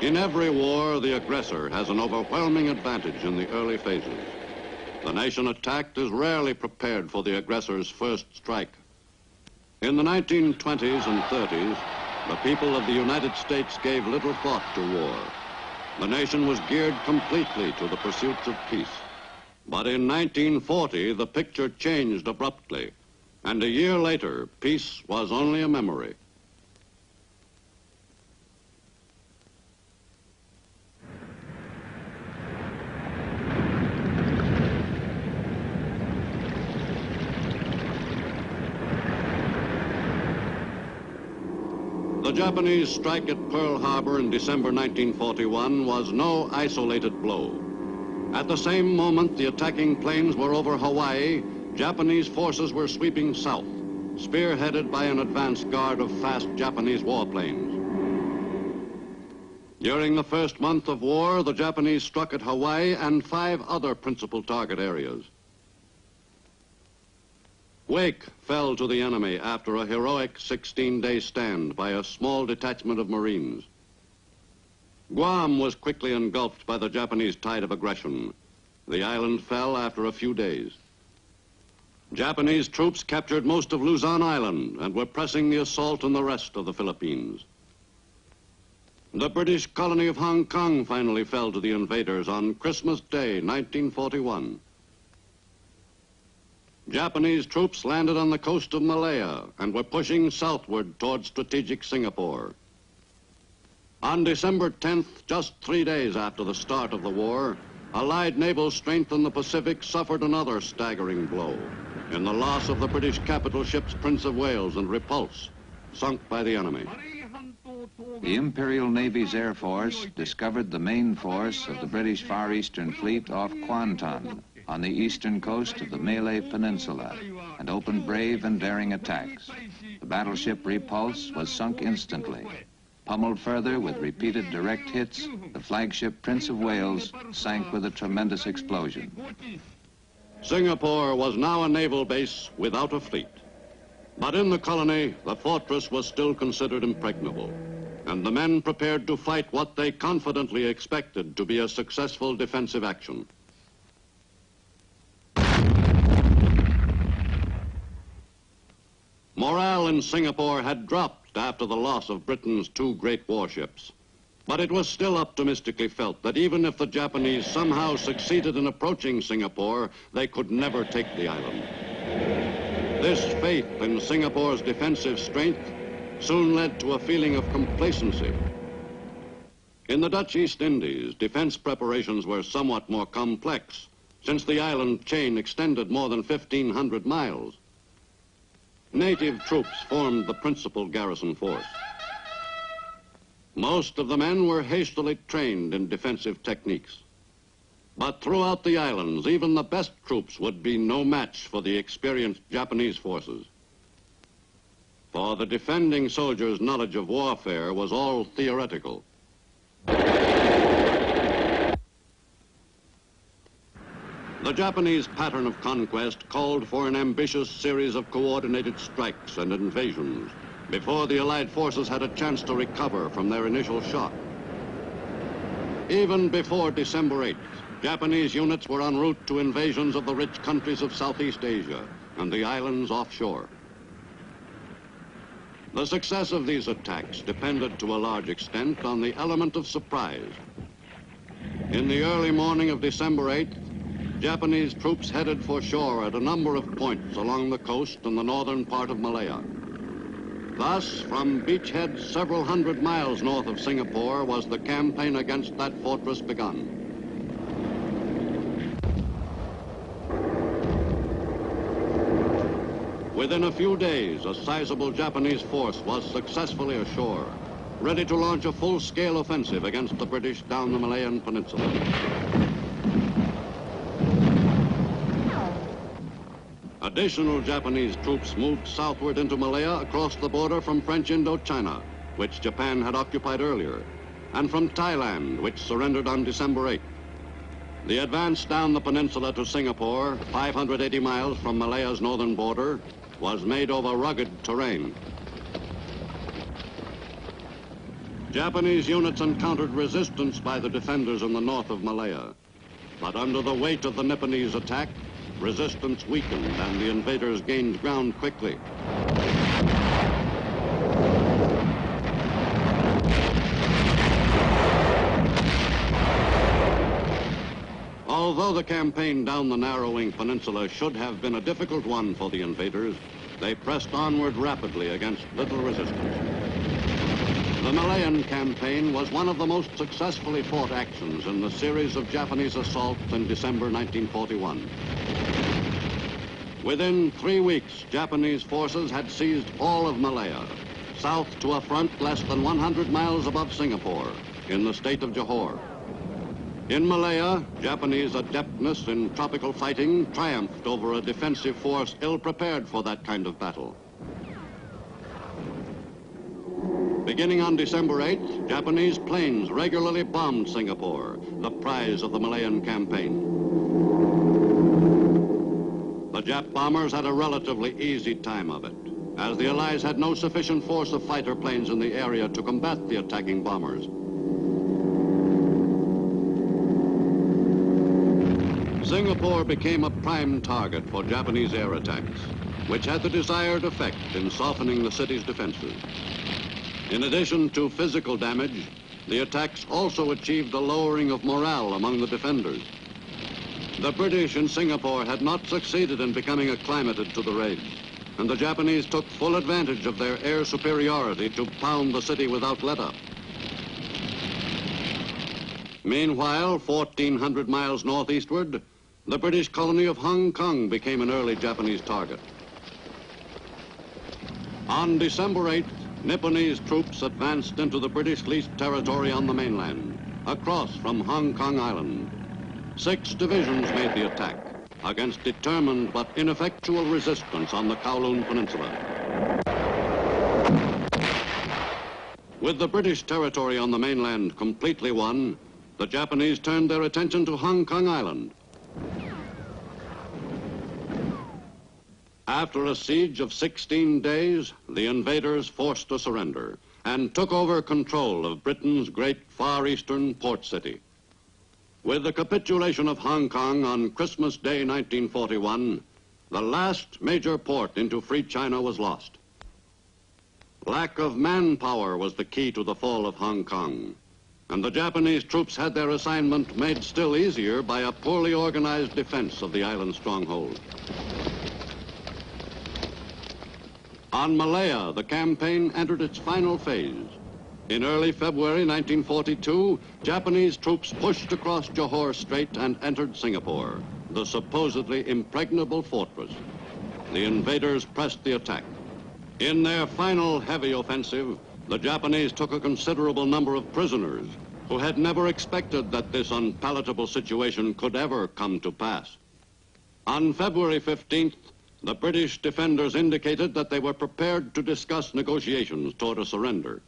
In every war, the aggressor has an overwhelming advantage in the early phases. The nation attacked is rarely prepared for the aggressor's first strike. In the 1920s and 30s, the people of the United States gave little thought to war. The nation was geared completely to the pursuits of peace. But in 1940, the picture changed abruptly, and a year later, peace was only a memory. The Japanese strike at Pearl Harbor in December 1941 was no isolated blow. At the same moment the attacking planes were over Hawaii, Japanese forces were sweeping south, spearheaded by an advance guard of fast Japanese warplanes. During the first month of war, the Japanese struck at Hawaii and 5 other principal target areas. Wake fell to the enemy after a heroic 16-day stand by a small detachment of Marines. Guam was quickly engulfed by the Japanese tide of aggression. The island fell after a few days. Japanese troops captured most of Luzon Island and were pressing the assault on the rest of the Philippines. The British colony of Hong Kong finally fell to the invaders on Christmas Day, 1941. Japanese troops landed on the coast of Malaya and were pushing southward toward strategic Singapore. On December 10th, just 3 days after the start of the war, Allied naval strength in the Pacific suffered another staggering blow in the loss of the British capital ships Prince of Wales and Repulse, sunk by the enemy. The Imperial Navy's Air Force discovered the main force of the British Far Eastern Fleet off Kuantan, on the eastern coast of the Malay Peninsula, and opened brave and daring attacks. The battleship Repulse was sunk instantly. Pummeled further with repeated direct hits, the flagship Prince of Wales sank with a tremendous explosion. Singapore was now a naval base without a fleet. But in the colony, the fortress was still considered impregnable, and the men prepared to fight what they confidently expected to be a successful defensive action. Morale in Singapore had dropped after the loss of Britain's 2 great warships. But it was still optimistically felt that even if the Japanese somehow succeeded in approaching Singapore, they could never take the island. This faith in Singapore's defensive strength soon led to a feeling of complacency. In the Dutch East Indies, defense preparations were somewhat more complex, since the island chain extended more than 1,500 miles. Native troops formed the principal garrison force. Most of the men were hastily trained in defensive techniques. But throughout the islands, even the best troops would be no match for the experienced Japanese forces. For the defending soldiers' knowledge of warfare was all theoretical. The Japanese pattern of conquest called for an ambitious series of coordinated strikes and invasions before the Allied forces had a chance to recover from their initial shock. Even before December 8th, Japanese units were en route to invasions of the rich countries of Southeast Asia and the islands offshore. The success of these attacks depended to a large extent on the element of surprise. In the early morning of December 8th, Japanese troops headed for shore at a number of points along the coast in the northern part of Malaya. Thus, from beachheads several hundred miles north of Singapore was the campaign against that fortress begun. Within a few days, a sizable Japanese force was successfully ashore, ready to launch a full-scale offensive against the British down the Malayan Peninsula. Additional Japanese troops moved southward into Malaya across the border from French Indochina, which Japan had occupied earlier, and from Thailand, which surrendered on December 8th. The advance down the peninsula to Singapore, 580 miles from Malaya's northern border, was made over rugged terrain. Japanese units encountered resistance by the defenders in the north of Malaya. But under the weight of the Nipponese attack, resistance weakened and the invaders gained ground quickly. Although the campaign down the narrowing peninsula should have been a difficult one for the invaders, they pressed onward rapidly against little resistance. The Malayan campaign was one of the most successfully fought actions in the series of Japanese assaults in December 1941. Within 3 weeks, Japanese forces had seized all of Malaya, south to a front less than 100 miles above Singapore, in the state of Johor. In Malaya, Japanese adeptness in tropical fighting triumphed over a defensive force ill-prepared for that kind of battle. Beginning on December 8th, Japanese planes regularly bombed Singapore, the prize of the Malayan campaign. The Jap bombers had a relatively easy time of it, as the Allies had no sufficient force of fighter planes in the area to combat the attacking bombers. Singapore became a prime target for Japanese air attacks, which had the desired effect in softening the city's defenses. In addition to physical damage, the attacks also achieved a lowering of morale among the defenders. The British in Singapore had not succeeded in becoming acclimated to the raids, and the Japanese took full advantage of their air superiority to pound the city without letup. Meanwhile, 1,400 miles northeastward, the British colony of Hong Kong became an early Japanese target. On December 8th, Nipponese troops advanced into the British-leased territory on the mainland, across from Hong Kong Island. 6 divisions made the attack against determined but ineffectual resistance on the Kowloon Peninsula. With the British territory on the mainland completely won, the Japanese turned their attention to Hong Kong Island. After a siege of 16 days, the invaders forced a surrender and took over control of Britain's great Far Eastern port city. With the capitulation of Hong Kong on Christmas Day 1941, the last major port into free China was lost. Lack of manpower was the key to the fall of Hong Kong, and the Japanese troops had their assignment made still easier by a poorly organized defense of the island stronghold. On Malaya, the campaign entered its final phase. In early February 1942, Japanese troops pushed across Johor Strait and entered Singapore, the supposedly impregnable fortress. The invaders pressed the attack. In their final heavy offensive, the Japanese took a considerable number of prisoners who had never expected that this unpalatable situation could ever come to pass. On February 15th, the British defenders indicated that they were prepared to discuss negotiations toward a surrender.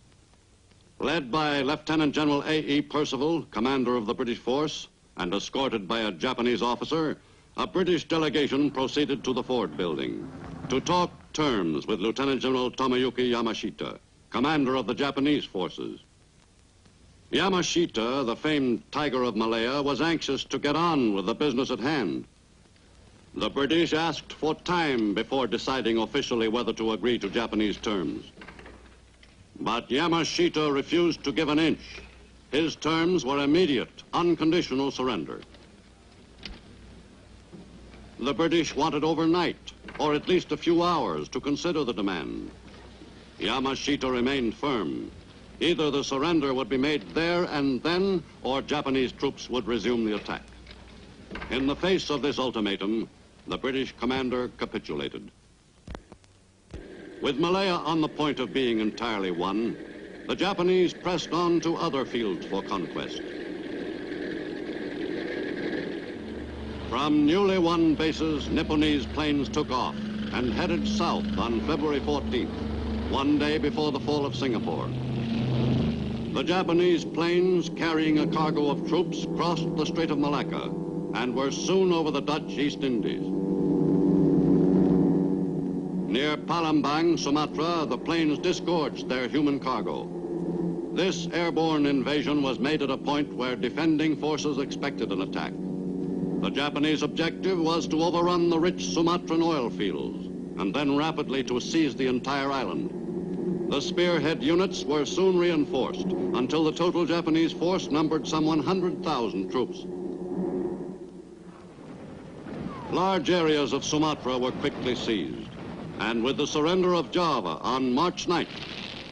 Led by Lieutenant General A.E. Percival, commander of the British force, and escorted by a Japanese officer, a British delegation proceeded to the Ford building to talk terms with Lieutenant General Tomoyuki Yamashita, commander of the Japanese forces. Yamashita, the famed Tiger of Malaya, was anxious to get on with the business at hand. The British asked for time before deciding officially whether to agree to Japanese terms. But Yamashita refused to give an inch. His terms were immediate, unconditional surrender. The British wanted overnight, or at least a few hours, to consider the demand. Yamashita remained firm. Either the surrender would be made there and then, or Japanese troops would resume the attack. In the face of this ultimatum, the British commander capitulated. With Malaya on the point of being entirely won, the Japanese pressed on to other fields for conquest. From newly won bases, Nipponese planes took off and headed south on February 14th, one day before the fall of Singapore. The Japanese planes, carrying a cargo of troops, crossed the Strait of Malacca and were soon over the Dutch East Indies. Near Palembang, Sumatra, the planes disgorged their human cargo. This airborne invasion was made at a point where defending forces expected an attack. The Japanese objective was to overrun the rich Sumatran oil fields and then rapidly to seize the entire island. The spearhead units were soon reinforced until the total Japanese force numbered some 100,000 troops. Large areas of Sumatra were quickly seized, and with the surrender of Java on March 9th,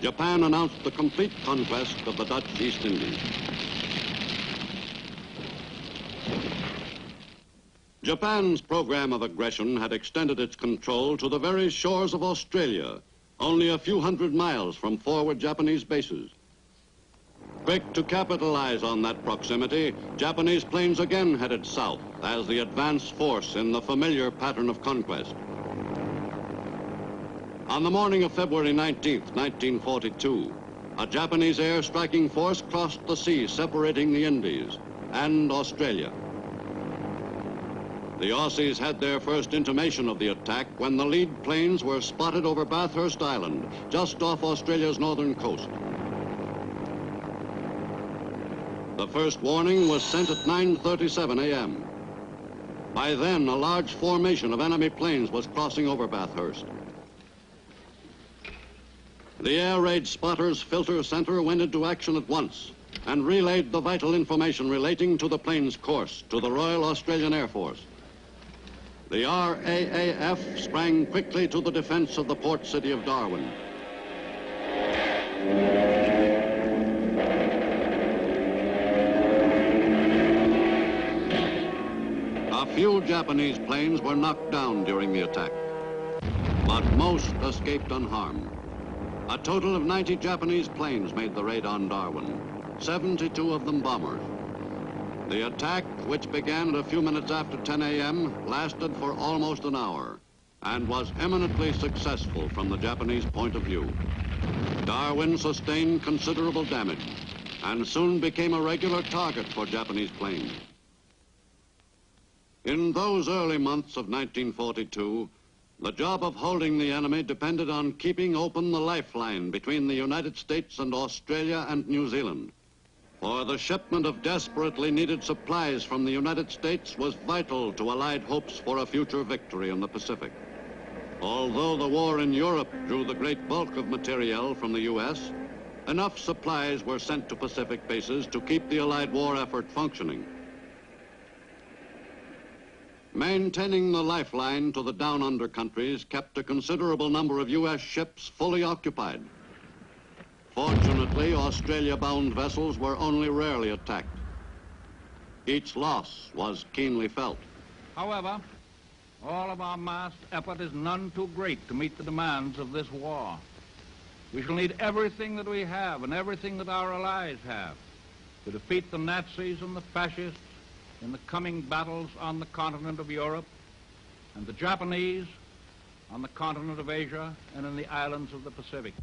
Japan announced the complete conquest of the Dutch East Indies. Japan's program of aggression had extended its control to the very shores of Australia, only a few hundred miles from forward Japanese bases. Quick to capitalize on that proximity, Japanese planes again headed south as the advance force in the familiar pattern of conquest. On the morning of February 19th, 1942, a Japanese air striking force crossed the sea separating the Indies and Australia. The Aussies had their first intimation of the attack when the lead planes were spotted over Bathurst Island, just off Australia's northern coast. The first warning was sent at 9:37 a.m. By then, a large formation of enemy planes was crossing over Bathurst. The Air Raid Spotters Filter Center went into action at once and relayed the vital information relating to the plane's course to the Royal Australian Air Force. The RAAF sprang quickly to the defense of the port city of Darwin. A few Japanese planes were knocked down during the attack, but most escaped unharmed. A total of 90 Japanese planes made the raid on Darwin, 72 of them bombers. The attack, which began at a few minutes after 10 a.m., lasted for almost an hour and was eminently successful from the Japanese point of view. Darwin sustained considerable damage and soon became a regular target for Japanese planes. In those early months of 1942, the job of holding the enemy depended on keeping open the lifeline between the United States and Australia and New Zealand. For the shipment of desperately needed supplies from the United States was vital to Allied hopes for a future victory in the Pacific. Although the war in Europe drew the great bulk of materiel from the U.S., enough supplies were sent to Pacific bases to keep the Allied war effort functioning. Maintaining the lifeline to the down-under countries kept a considerable number of U.S. ships fully occupied. Fortunately, Australia-bound vessels were only rarely attacked. Each loss was keenly felt. However, all of our massed effort is none too great to meet the demands of this war. We shall need everything that we have and everything that our allies have to defeat the Nazis and the fascists in the coming battles on the continent of Europe and the Japanese on the continent of Asia and in the islands of the Pacific.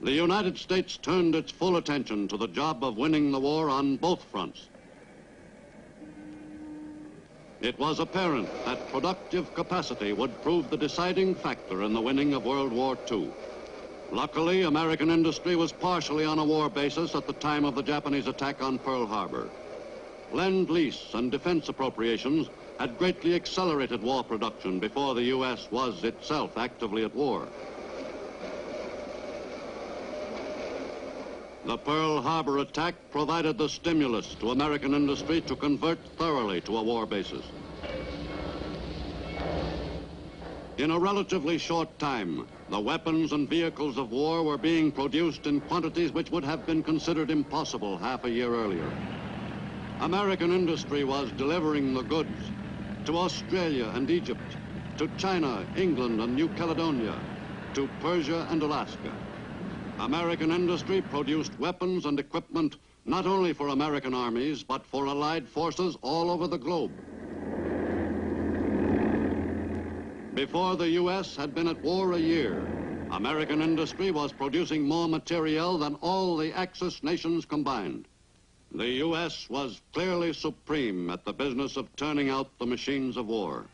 The United States turned its full attention to the job of winning the war on both fronts. It was apparent that productive capacity would prove the deciding factor in the winning of World War II. Luckily, American industry was partially on a war basis at the time of the Japanese attack on Pearl Harbor. Lend-lease and defense appropriations had greatly accelerated war production before the U.S. was itself actively at war. The Pearl Harbor attack provided the stimulus to American industry to convert thoroughly to a war basis. In a relatively short time, the weapons and vehicles of war were being produced in quantities which would have been considered impossible half a year earlier. American industry was delivering the goods to Australia and Egypt, to China, England, and New Caledonia, to Persia and Alaska. American industry produced weapons and equipment not only for American armies, but for Allied forces all over the globe. Before the U.S. had been at war a year, American industry was producing more materiel than all the Axis nations combined. The U.S. was clearly supreme at the business of turning out the machines of war.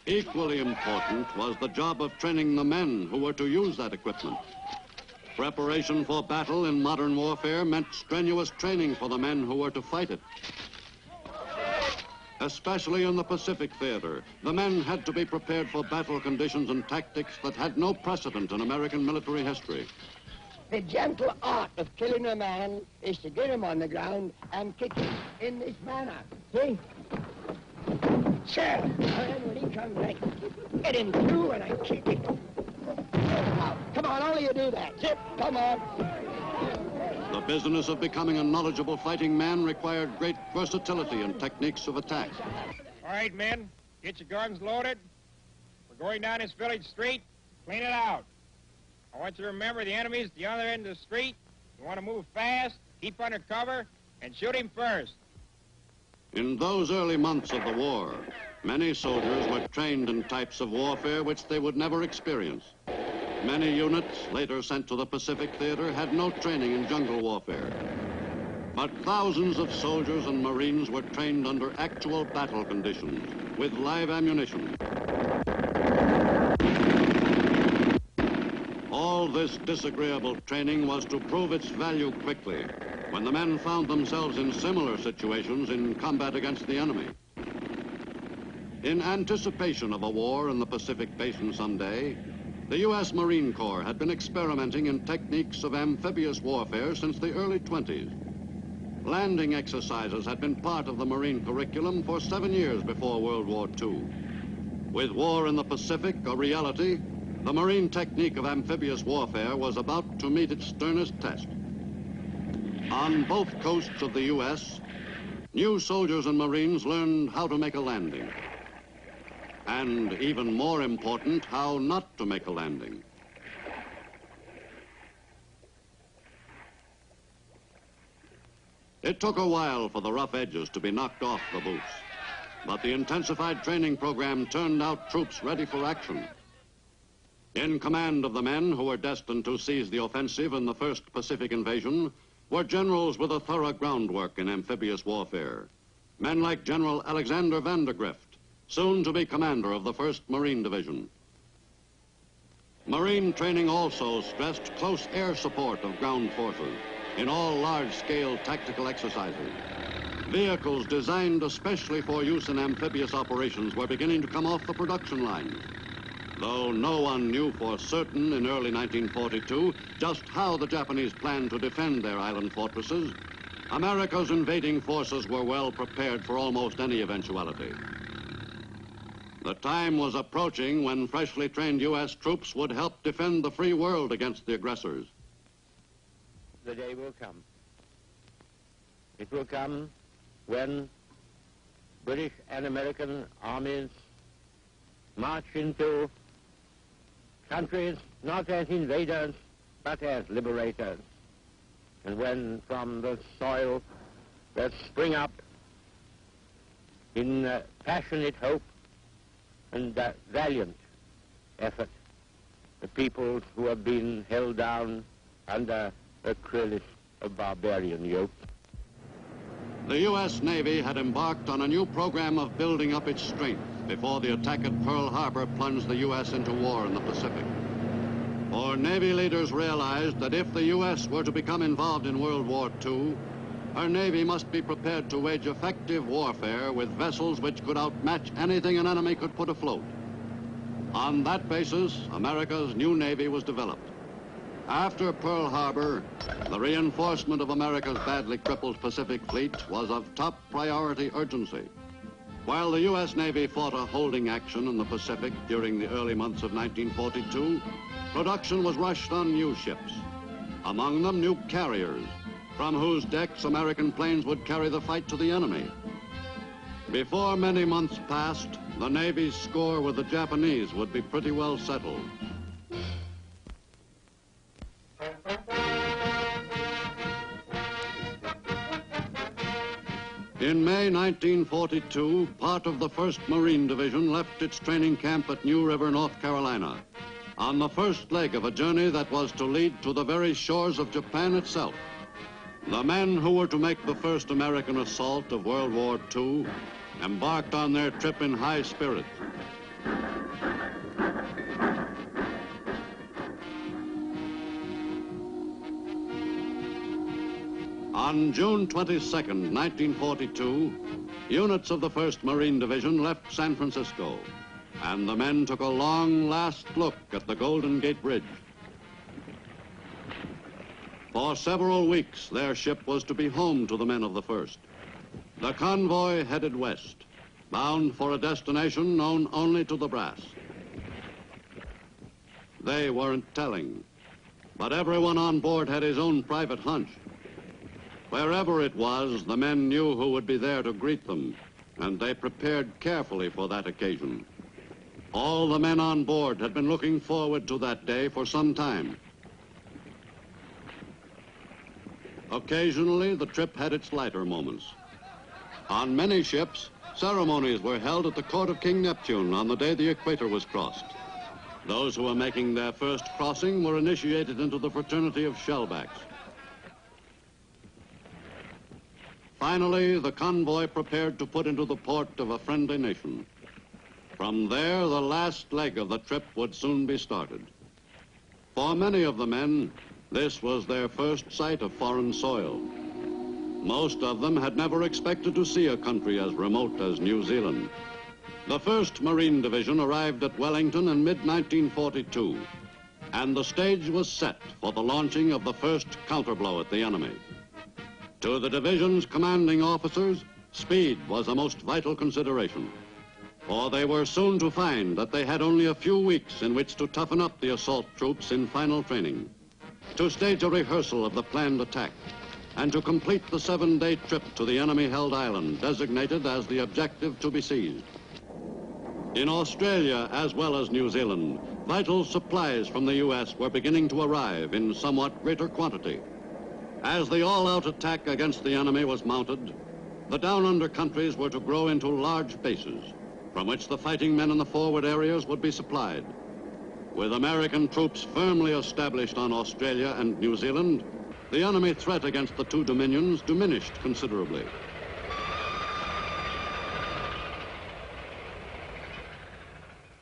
Equally important was the job of training the men who were to use that equipment. Preparation for battle in modern warfare meant strenuous training for the men who were to fight it. Especially in the Pacific theater, the men had to be prepared for battle conditions and tactics that had no precedent in American military history. The gentle art of killing a man is to get him on the ground and kick him in this manner. See? Sure. And then when he comes back, get him through and I kick him. Now, come on, only you do that. Zip, come on. The business of becoming a knowledgeable fighting man required great versatility and techniques of attack. All right, men, get your guns loaded. We're going down this village street. Clean it out. I want you to remember the enemy's at the other end of the street. You want to move fast, keep under cover, and shoot him first. In those early months of the war, many soldiers were trained in types of warfare which they would never experience. Many units, later sent to the Pacific theater, had no training in jungle warfare. But thousands of soldiers and Marines were trained under actual battle conditions, with live ammunition. All this disagreeable training was to prove its value quickly, when the men found themselves in similar situations in combat against the enemy. In anticipation of a war in the Pacific Basin someday, the U.S. Marine Corps had been experimenting in techniques of amphibious warfare since the early 20s. Landing exercises had been part of the Marine curriculum for 7 years before World War II. With war in the Pacific a reality, the Marine technique of amphibious warfare was about to meet its sternest test. On both coasts of the U.S., new soldiers and Marines learned how to make a landing. And even more important, how not to make a landing. It took a while for the rough edges to be knocked off the boots, but the intensified training program turned out troops ready for action. In command of the men who were destined to seize the offensive in the first Pacific invasion were generals with a thorough groundwork in amphibious warfare. Men like General Alexander Vandergrift, soon to be commander of the 1st Marine Division. Marine training also stressed close air support of ground forces in all large-scale tactical exercises. Vehicles designed especially for use in amphibious operations were beginning to come off the production line. Though no one knew for certain in early 1942 just how the Japanese planned to defend their island fortresses, America's invading forces were well prepared for almost any eventuality. The time was approaching when freshly trained U.S. troops would help defend the free world against the aggressors. The day will come. It will come when British and American armies march into countries not as invaders, but as liberators. And when from the soil there spring up in passionate hope and valiant effort the peoples who have been held down under a cruelest of barbarian yoke. The U.S. Navy had embarked on a new program of building up its strength before the attack at Pearl Harbor plunged the U.S. into war in the Pacific. For Navy leaders realized that if the U.S. were to become involved in World War II, her Navy must be prepared to wage effective warfare with vessels which could outmatch anything an enemy could put afloat. On that basis, America's new Navy was developed. After Pearl Harbor, the reinforcement of America's badly crippled Pacific Fleet was of top priority urgency. While the U.S. Navy fought a holding action in the Pacific during the early months of 1942, production was rushed on new ships, among them new carriers, from whose decks American planes would carry the fight to the enemy. Before many months passed, the Navy's score with the Japanese would be pretty well settled. In May 1942, part of the 1st Marine Division left its training camp at New River, North Carolina, on the first leg of a journey that was to lead to the very shores of Japan itself. The men who were to make the first American assault of World War II embarked on their trip in high spirits. On June 22nd, 1942, units of the 1st Marine Division left San Francisco, and the men took a long last look at the Golden Gate Bridge. For several weeks, their ship was to be home to the men of the 1st. The convoy headed west, bound for a destination known only to the brass. They weren't telling, but everyone on board had his own private hunch. Wherever it was, the men knew who would be there to greet them, and they prepared carefully for that occasion. All the men on board had been looking forward to that day for some time. Occasionally, the trip had its lighter moments. On many ships, ceremonies were held at the court of King Neptune on the day the equator was crossed. Those who were making their first crossing were initiated into the fraternity of shellbacks. Finally, the convoy prepared to put into the port of a friendly nation. From there, the last leg of the trip would soon be started. For many of the men, this was their first sight of foreign soil. Most of them had never expected to see a country as remote as New Zealand. The 1st Marine Division arrived at Wellington in mid-1942, and the stage was set for the launching of the first counterblow at the enemy. To the division's commanding officers, speed was a most vital consideration, for they were soon to find that they had only a few weeks in which to toughen up the assault troops in final training, to stage a rehearsal of the planned attack, and to complete the 7-day trip to the enemy-held island, designated as the objective to be seized. In Australia, as well as New Zealand, vital supplies from the U.S. were beginning to arrive in somewhat greater quantity. As the all-out attack against the enemy was mounted, the down-under countries were to grow into large bases, from which the fighting men in the forward areas would be supplied. With American troops firmly established on Australia and New Zealand, the enemy threat against the two dominions diminished considerably.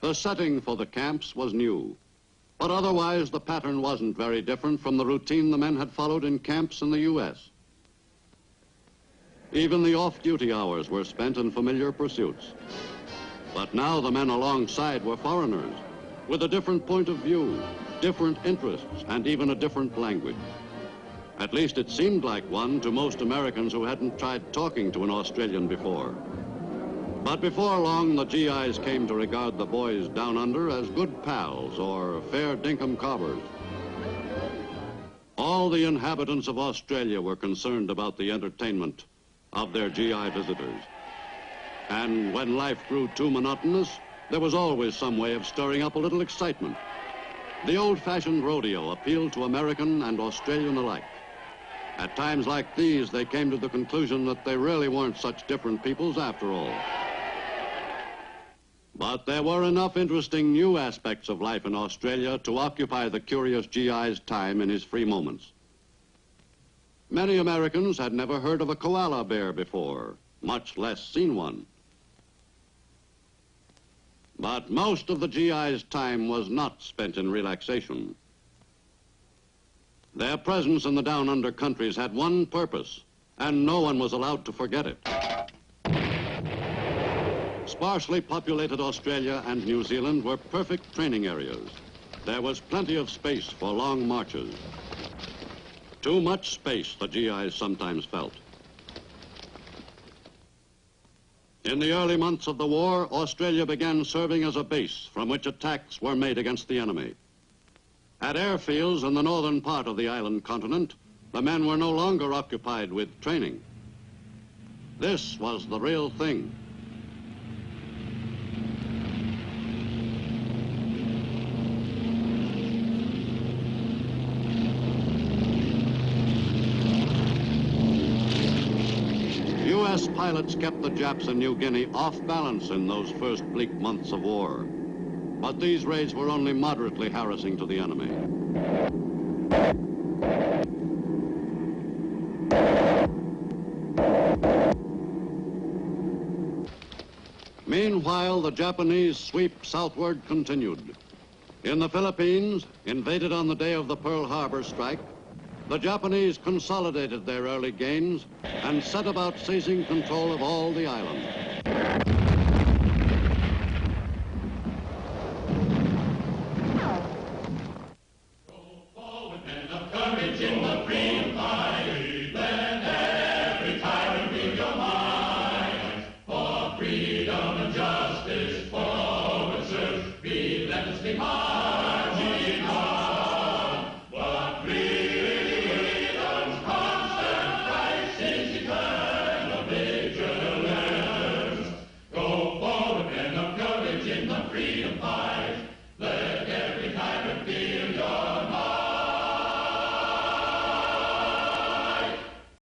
The setting for the camps was new, but otherwise the pattern wasn't very different from the routine the men had followed in camps in the U.S. Even the off-duty hours were spent in familiar pursuits. But now the men alongside were foreigners, with a different point of view, different interests, and even a different language. At least it seemed like one to most Americans who hadn't tried talking to an Australian before. But before long, the GIs came to regard the boys down under as good pals or fair dinkum cobbers. All the inhabitants of Australia were concerned about the entertainment of their GI visitors. And when life grew too monotonous, there was always some way of stirring up a little excitement. The old-fashioned rodeo appealed to American and Australian alike. At times like these, they came to the conclusion that they really weren't such different peoples after all. But there were enough interesting new aspects of life in Australia to occupy the curious GI's time in his free moments. Many Americans had never heard of a koala bear before, much less seen one. But most of the GI's time was not spent in relaxation. Their presence in the down-under countries had one purpose, and no one was allowed to forget it. Sparsely populated Australia and New Zealand were perfect training areas. There was plenty of space for long marches. Too much space, the GIs sometimes felt. In the early months of the war, Australia began serving as a base from which attacks were made against the enemy. At airfields in the northern part of the island continent, the men were no longer occupied with training. This was the real thing. U.S. pilots kept the Japs in New Guinea off balance in those first bleak months of war. But these raids were only moderately harassing to the enemy. Meanwhile, the Japanese sweep southward continued. In the Philippines, invaded on the day of the Pearl Harbor strike, The Japanese consolidated their early gains and set about seizing control of all the island. Free